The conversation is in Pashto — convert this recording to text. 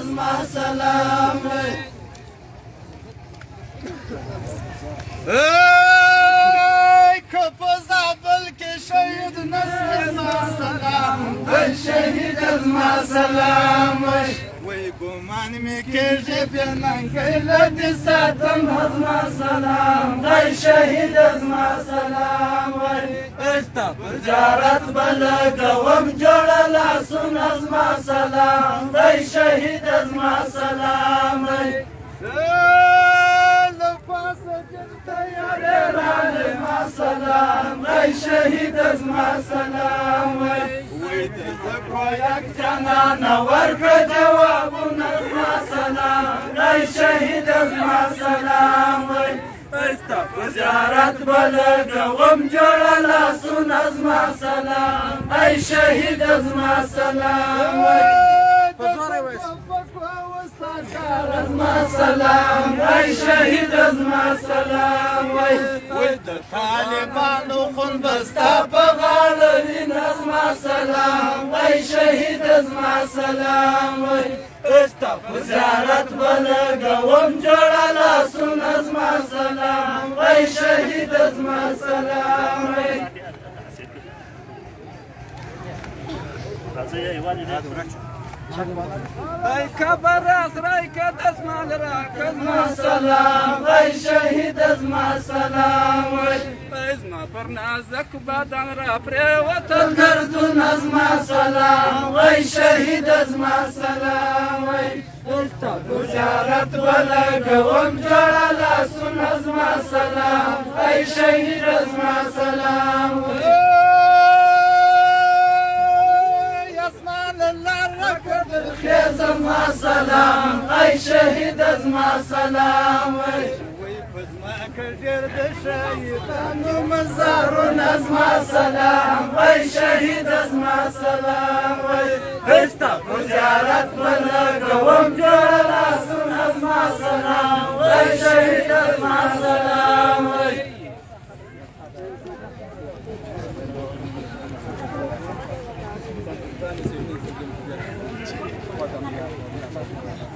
زما سلام وای ای که په زابل کې شهید نصر زما سلام وای شهید زما سلام وای وای ګمان مې کېږي بیا ننګی له دې ساتم زما سلام وای شهید زما سلام وای ستا پر زیارت به لګوم جوړه لاسونه زما سلام وای شهید زما سلام وای له پاسه جن تیارې راغلې ما سلام وای شهید زما سلام وای وای د زړه یک جانانه ورکړه جوابونه زما سلام وای شهید زما سلام وای ستا په زیارت به لګوم جوړه لاسونه زما سلام ای شهید زما سلام وای زما سلام ای شهید زما سلام وای وای د طالبانو خون بستا په غاړه وینه زما سلام ای شهید زما سلام وای ستا په زیارت به لګوم جوړه لاسونه زما سلام ای شهید زما سلام وای ای کبر راي کدس مال را کزما سلام ای شهید زما سلام وای زما پر نازک بدن را پریوتل گردون زما سلام ای شهید زما سلام وای ستا بشارت ولګوم جوړه لاسونه زما سلام ای شهید زما سلام وای زما سلام ای شهید زما سلام وای پزما کډیر د شهیدانو مزارونه زما سلام ای شهید زما سلام وای هستا په زیارت ولګوم جوړه لاسونه زما سلام ای شهید زما سلام وای Thank you.